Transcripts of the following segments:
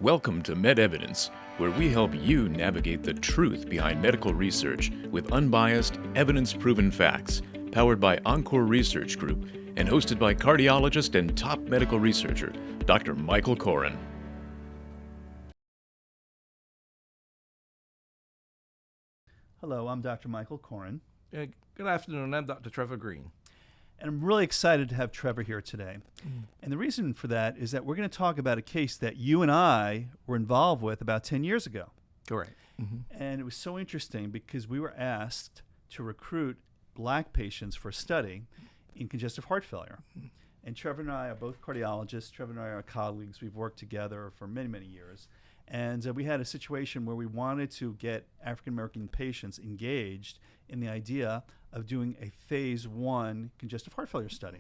Welcome to Med Evidence, where we help you navigate the truth behind medical research with unbiased, evidence-proven facts, powered by Encore Research Group and hosted by cardiologist and top medical researcher, Dr. Michael Koren. Hello, I'm Dr. Michael Koren, Good afternoon. I'm Dr. Trevor Greene. and I'm really excited to have Trevor here today. And the reason for that is that we're going to talk about a case that you and I were involved with about 10 years ago. Correct. And it was so interesting because we were asked to recruit black patients for a study in congestive heart failure. And Trevor and I are both cardiologists. Trevor and I are colleagues. We've worked together for many, many years. And we had a situation where we wanted to get African-American patients engaged in the idea of doing a phase 1 congestive heart failure study.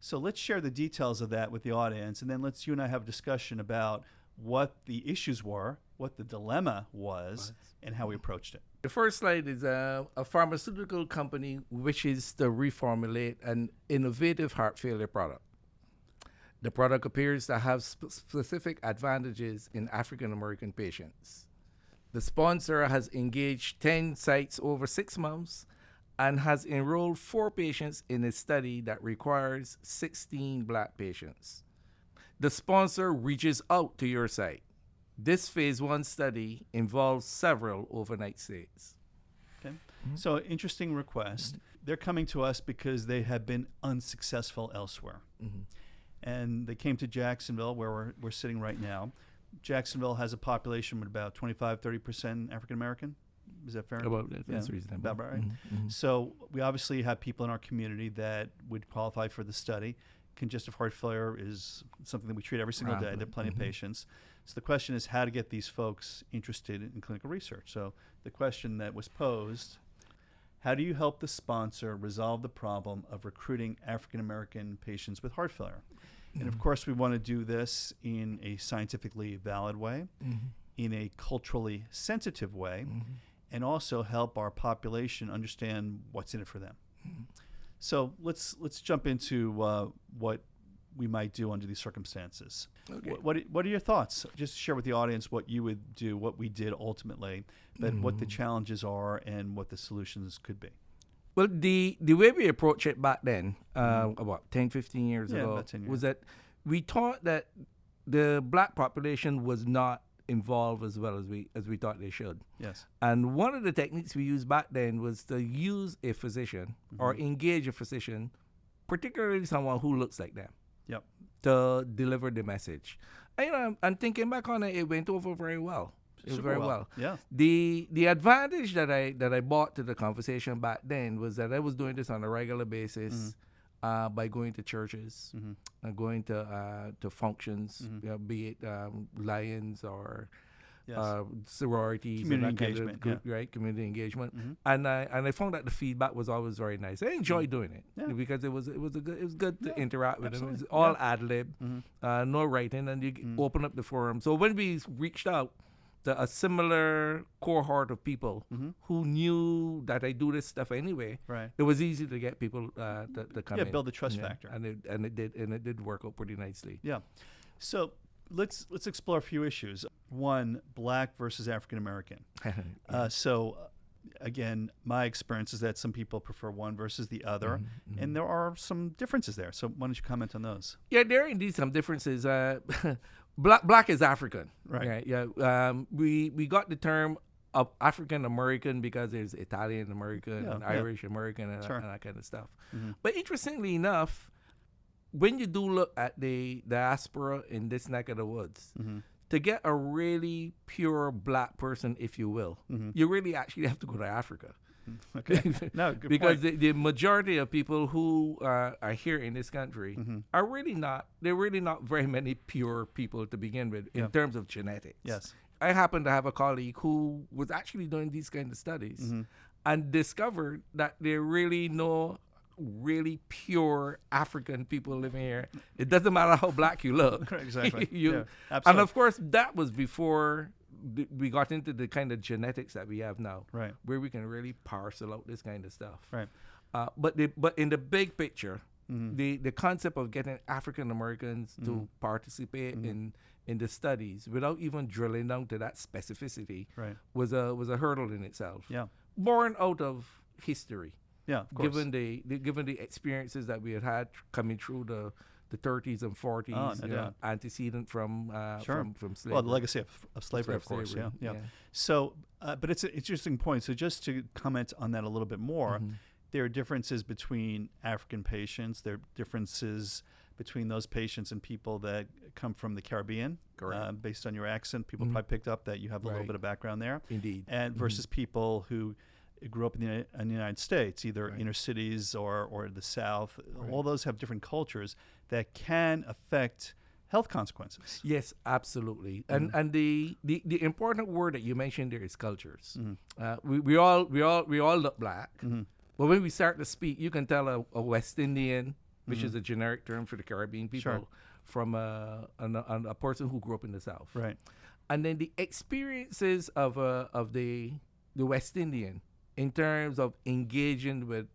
So let's share the details of that with the audience, and then you and I have a discussion about what the issues were, what the dilemma was, and how we approached it. The first slide is a pharmaceutical company wishes to reformulate an innovative heart failure product. The product appears to have specific advantages in African American patients. The sponsor has engaged 10 sites over 6 months and has enrolled 4 patients in a study that requires 16 black patients. The sponsor reaches out to your site. This phase 1 study involves several overnight stays. Okay. So interesting request. They're coming to us because they have been unsuccessful elsewhere. And they came to Jacksonville, where we're sitting right now. Jacksonville has a population with about 25-30% African American. Is that fair? About that, that's Yeah, reasonable. about right. So we obviously have people in our community that would qualify for the study. Congestive heart failure is something that we treat every single day. There are plenty of patients. So the question is how to get these folks interested in clinical research. So the question that was posed, how do you help the sponsor resolve the problem of recruiting African American patients with heart failure? And of course, we want to do this in a scientifically valid way, in a culturally sensitive way, and also help our population understand what's in it for them. So let's jump into what we might do under these circumstances. Okay. What are your thoughts? Just share with the audience what you would do, what we did ultimately, but what the challenges are and what the solutions could be. Well, the way we approached it back then, about 10, 15 years ago, about 10 years. was that we thought that the black population was not involved as well as we thought they should. Yes. And one of the techniques we used back then was to use a physician or engage a physician, particularly someone who looks like them, Yep. to deliver the message. And thinking back on it, it went over very well. It was Super very well. Yeah. The advantage that I brought to the conversation back then was that I was doing this on a regular basis by going to churches, going to functions, be it Lions or sororities, Community and that kind of engagement, right? Community engagement, and I found that the feedback was always very nice. I enjoyed doing it because it was good to interact with them. It was all ad lib, no writing, and you open up the forum. So when we reached out to a similar cohort of people who knew that I do this stuff anyway, Right. it was easy to get people to come in. Build the trust factor. and it did work out pretty nicely. Yeah. So let's explore a few issues. One, black versus African American. Again, my experience is that some people prefer one versus the other, and there are some differences there. So why don't you comment on those? Yeah, there are indeed some differences. Black is African, Right. Yeah. We got the term of African American because there's Italian American and Irish American and that kind of stuff. But interestingly enough, when you do look at the diaspora in this neck of the woods, to get a really pure black person, if you will, you really actually have to go to Africa. Okay. No, good Because point. the majority of people who are here in this country are really not, there are really not very many pure people to begin with in terms of genetics. Yes. I happen to have a colleague who was actually doing these kind of studies and discovered that there are really no really pure African people living here. It doesn't matter how black you look. Exactly. And absolutely. of course, that was before we got into the kind of genetics that we have now, Right. where we can really parcel out this kind of stuff. Right. But in the big picture, the concept of getting African Americans to participate in in the studies without even drilling down to that specificity Right. was a hurdle in itself. Yeah. Born out of history. Yeah, of course. Given the experiences that we had coming through the 30s and 40s, no doubt. antecedent from slavery. Well, the legacy of slavery, of course. Slavery, Yeah. So, but it's an interesting point. So, just to comment on that a little bit more, there are differences between African patients. There are differences between those patients and people that come from the Caribbean. Correct. Based on your accent, people probably picked up that you have a little bit of background there. Indeed. And versus people who grew up in the United States, either inner cities or the South. All those have different cultures that can affect health consequences. Yes, absolutely. And the important word that you mentioned there is cultures. We all look black, but when we start to speak, you can tell a West Indian, which is a generic term for the Caribbean people, from a person who grew up in the South. Right. And then the experiences of the West Indian in terms of engaging with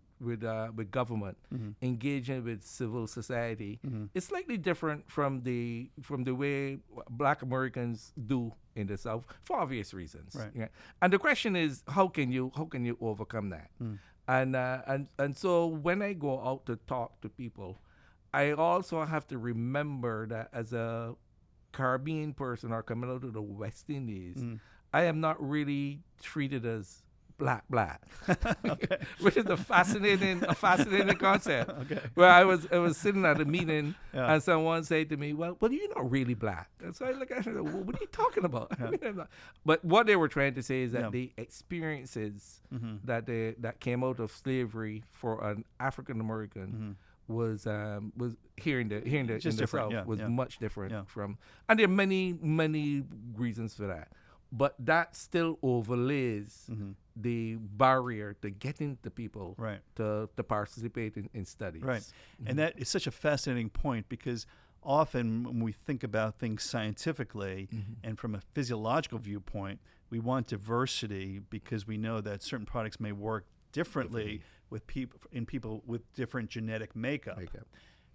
government, engaging with civil society, it's slightly different from the way Black Americans do in the South for obvious reasons. Right. Yeah. And the question is, how can you overcome that? And so when I go out to talk to people, I also have to remember that as a Caribbean person or coming out of the West Indies, I am not really treated as black, which is a fascinating concept. Where I was sitting at a meeting and someone said to me, well, you're not really black. And so I look at her, well, what are you talking about? I mean, but what they were trying to say is that the experiences that came out of slavery for an African American was here in the South was much different from, and there are many reasons for that. But that still overlays the barrier to getting the people to participate in studies. Right. And that is such a fascinating point, because often when we think about things scientifically and from a physiological viewpoint, we want diversity because we know that certain products may work differently with people with different genetic makeup.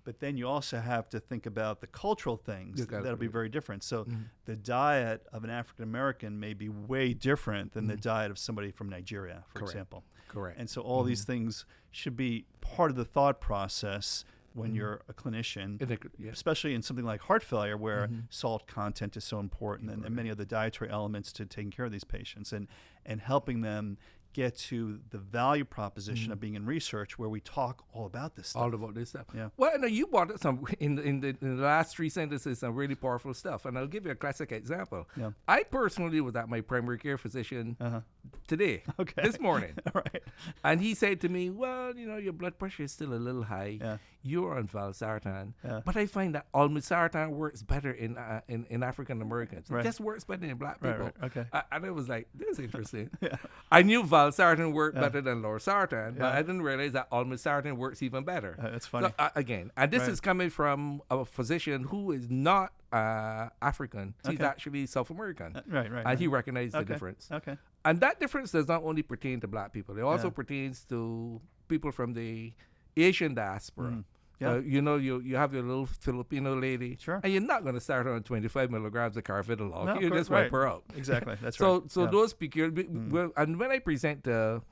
But then you also have to think about the cultural things that'll be very different. So the diet of an African American may be way different than the diet of somebody from Nigeria, for example. Correct. And so all these things should be part of the thought process when you're a clinician, especially in something like heart failure, where salt content is so important, and many other dietary elements to taking care of these patients and helping them get to the value proposition of being in research, where we talk all about this stuff. All about this stuff. Yeah. Well, no, you brought some in the last 3 sentences some really powerful stuff, and I'll give you a classic example. Yeah. I personally was at my primary care physician today, this morning, and he said to me, "Well, your blood pressure is still a little high. Yeah. You're on valsartan, but I find that olmesartan works better in African Americans. It just works better in Black people." And I was like, "This is interesting." I knew valsartan worked better than losartan, but I didn't realize that olmesartan works even better. That's funny. So, again, and this is coming from a physician who is not African. He's actually South American. And he recognized the difference. And that difference does not only pertain to Black people. It also pertains to people from the Asian diaspora. You have your little Filipino lady, and you're not going to start her on 25 milligrams of carvedilol. You just wipe her out. Exactly, that's right. So those peculiar, and when I present to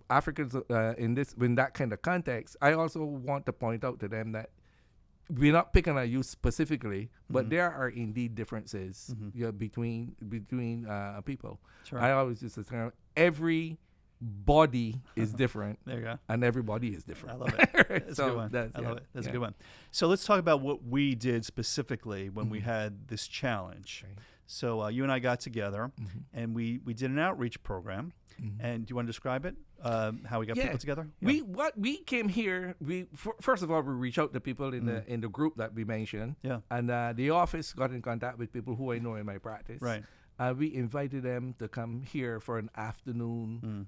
Africans in that kind of context, I also want to point out to them that we're not picking on you specifically, but there are indeed differences between people. I always used to say every body is different. There you go. And everybody is different. I love it. That's so a good one. I love it. That's a good one. So let's talk about what we did specifically when we had this challenge. Right. So you and I got together and we did an outreach program. And do you want to describe it? How we got people together? We came here. First of all, we reached out to people in the group that we mentioned. Yeah. And the office got in contact with people who I know in my practice. Right. We invited them to come here for an afternoon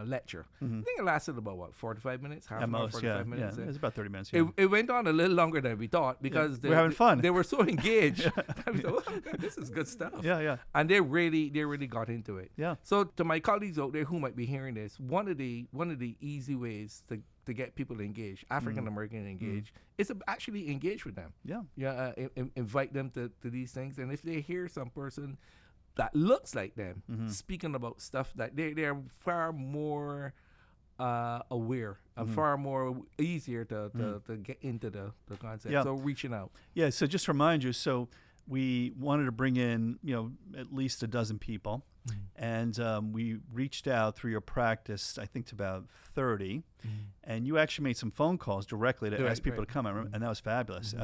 lecture. I think it lasted about 45 minutes, half an hour, 45 minutes. Yeah, it was about 30 minutes. It went on a little longer than we thought because we're having fun. They were so engaged. I was like, oh, God, this is good stuff. Yeah. And they really got into it. Yeah. So to my colleagues out there who might be hearing this, one of the easy ways to get people engaged, African American engaged, is to actually engage with them. Yeah. Invite them to these things, and if they hear some person that looks like them speaking about stuff that they're far more aware and far more easier to get into the concept. Yeah. So reaching out. Yeah. So just to remind you, so we wanted to bring in, at least a dozen people, and we reached out through your practice, I think, to about 30, and you actually made some phone calls directly to ask people to come, and that was fabulous.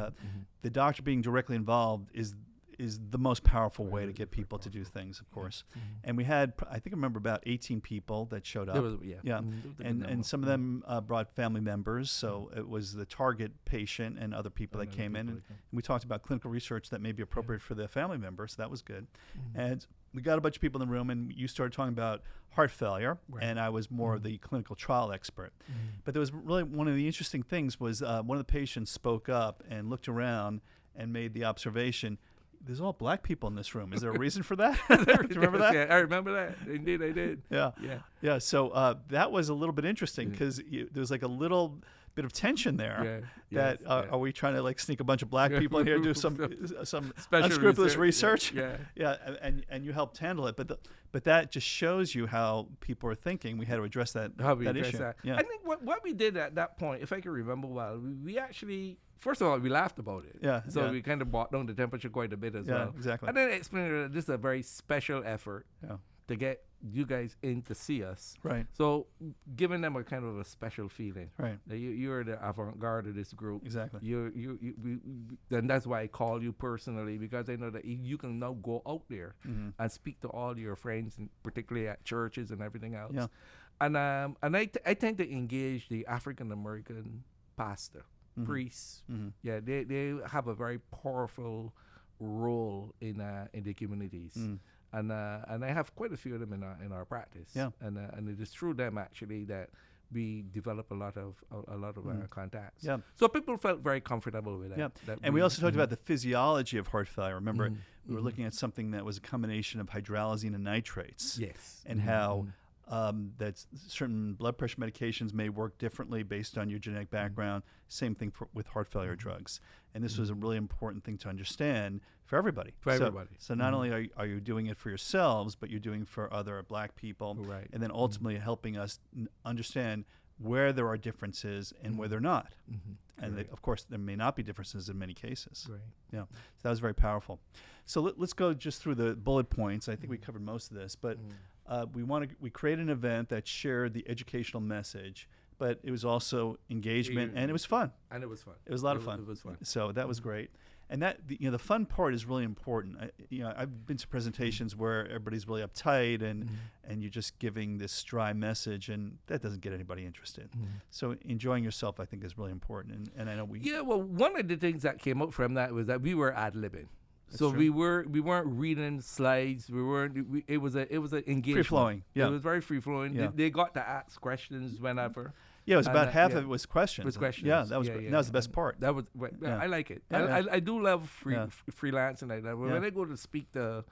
The doctor being directly involved is the most powerful way to get people to do things, of course. And we had, I think I remember about 18 people that showed up. And some of them brought family members, so it was the target patient and other people that came in. And we talked about clinical research that may be appropriate for the family member, so that was good. And we got a bunch of people in the room, and you started talking about heart failure, and I was more of the clinical trial expert. But there was really one of the interesting things was one of the patients spoke up and looked around and made the observation, there's all black people in this room. Is there a reason for that? Do you remember that? Yeah, I remember that. Indeed, I did. Yeah. So that was a little bit interesting because there was like a little bit of tension there. Are we trying to like sneak a bunch of black people in here to do some unscrupulous research? And you helped handle it, but that just shows you how people are thinking. We had to address that issue. I think what we did at that point, if I can remember well, we actually, first of all, we laughed about it. So we kind of brought down the temperature quite a bit as well. Exactly. And then explained that this is a very special effort to get you guys in to see us. Right. So giving them a kind of a special feeling. Right. That you're the avant-garde of this group. Exactly. And that's why I call you personally, because I know that you can now go out there and speak to all your friends, and particularly at churches and everything else. Yeah. And I tend to engage the African American pastor, priests. Yeah, they have a very powerful role in the communities. And I have quite a few of them in our practice. And it is through them actually that we develop a lot of contacts. So people felt very comfortable with that. And we also talked about the physiology of heart failure. Remember, we were looking at something that was a combination of hydralazine and nitrates. And how that certain blood pressure medications may work differently based on your genetic background. Same thing with heart failure drugs. And this was a really important thing to understand for everybody. So not only are you doing it for yourselves, but you're doing it for other black people. And then ultimately helping us understand where there are differences and where they're not. And of course, there may not be differences in many cases. So that was very powerful. So let's go just through the bullet points. I think we covered most of this, but we created an event that shared the educational message, but it was also engagement, and it was fun. It was a lot of fun. It was fun. So that was great. And that the fun part is really important. I've been to presentations where everybody's really uptight and you're just giving this dry message, and that doesn't get anybody interested. So enjoying yourself, I think, is really important. And I know well, one of the things that came out from that was that we were ad-libbing. So we weren't reading slides. It was an engagement. Free flowing. Yeah. It was very free flowing. Yeah. They got to ask questions whenever. Yeah, it was about half of it was questions. Yeah, that was the best part. That was I like it. I do love freelance and like that. When I go to speak to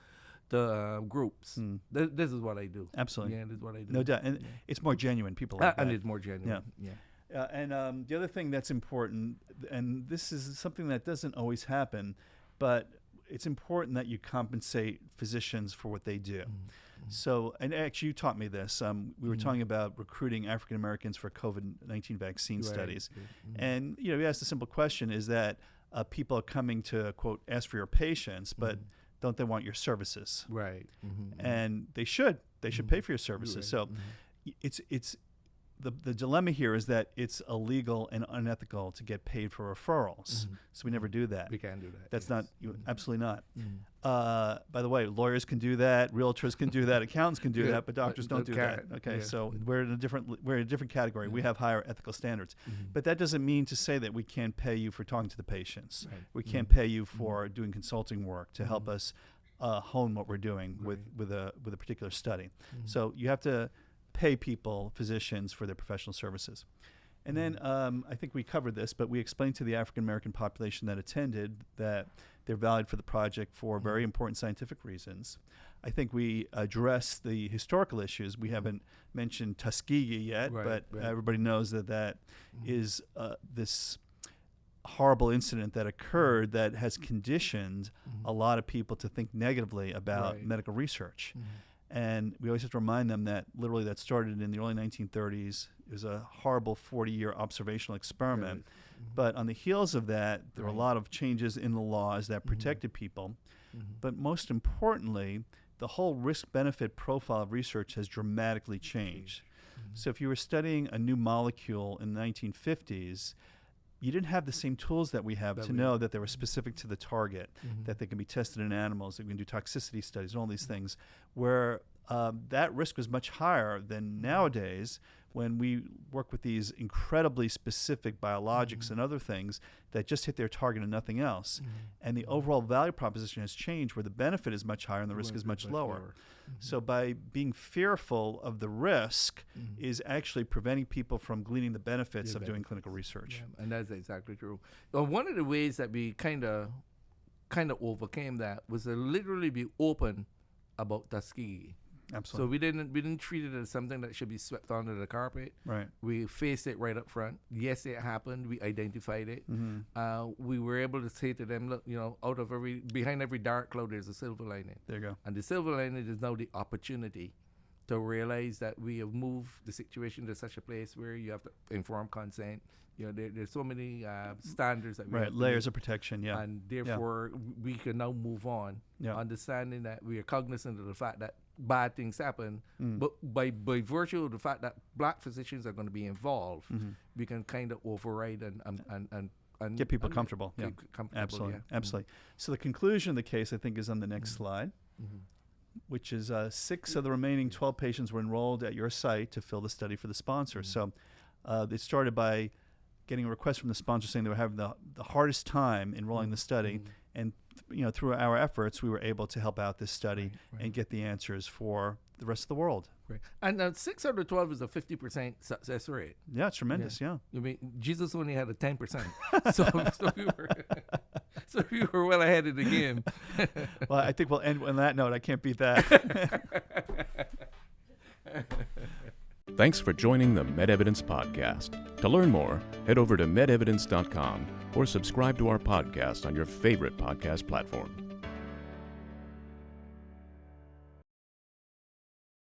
groups, this is what I do. Absolutely. Yeah, this is what I do. No doubt, and it's more genuine. People like that. And it's more genuine. And the other thing that's important, and this is something that doesn't always happen, but it's important that you compensate physicians for what they do. So, and actually you taught me this. We were talking about recruiting African Americans for COVID-19 vaccine studies. And, you asked a simple question, is that people are coming to, quote, ask for your patients, but don't they want your services? And they should. They should pay for your services. So it's the dilemma here is that it's illegal and unethical to get paid for referrals. So we never do that. We can't do that. That's not, absolutely not. By the way, lawyers can do that, realtors can do that, accountants can do that, but doctors don't do that. Okay, so we're in a different category. We have higher ethical standards. But that doesn't mean to say that we can't pay you for talking to the patients. We can't pay you for doing consulting work to help us hone what we're doing with a particular study. So you have to pay people, physicians, for their professional services. And then I think we covered this, but we explained to the African-American population that attended that they're valued for the project for very important scientific reasons. I think we addressed the historical issues. We haven't mentioned Tuskegee yet, but everybody knows that is this horrible incident that occurred that has conditioned a lot of people to think negatively about medical research. And we always have to remind them that literally that started in the early 1930s. It was a horrible 40-year observational experiment. But on the heels of that, there were a lot of changes in the laws that protected people. But most importantly, the whole risk-benefit profile of research has dramatically changed. So if you were studying a new molecule in the 1950s, you didn't have the same tools that we have to know that they were specific to the target, that they can be tested in animals, that we can do toxicity studies, and all these things, where that risk was much higher than nowadays when we work with these incredibly specific biologics and other things that just hit their target and nothing else. And the overall value proposition has changed where the benefit is much higher and the risk is much lower. So by being fearful of the risk is actually preventing people from gleaning the benefits of doing clinical research. And that's exactly true. Well, one of the ways that we kind of overcame that was to literally be open about Tuskegee. Absolutely. So we didn't treat it as something that should be swept under the carpet. Right. We faced it right up front. Yes, it happened. We identified it. We were able to say to them, look, behind every dark cloud there's a silver lining. There you go. And the silver lining is now the opportunity to realize that we have moved the situation to such a place where you have to inform consent. There's so many standards that we have to layers meet, of protection, and therefore we can now move on, understanding that we are cognizant of the fact that bad things happen, but by virtue of the fact that black physicians are going to be involved, we can kind of override and get people comfortable. Absolutely. Absolutely. So the conclusion of the case, I think, is on the next slide, which is 6 of the remaining 12 patients were enrolled at your site to fill the study for the sponsor. So it started by getting a request from the sponsor saying they were having the hardest time enrolling the study, and through our efforts, we were able to help out this study and get the answers for the rest of the world. Right. And 6 out of 12 is a 50% success rate. Yeah, it's tremendous. Yeah. I mean, Jesus only had a 10%, so we were well ahead of the game. Well, I think we'll end on that note. I can't beat that. Thanks for joining the MedEvidence Podcast. To learn more, head over to medevidence.com or subscribe to our podcast on your favorite podcast platform.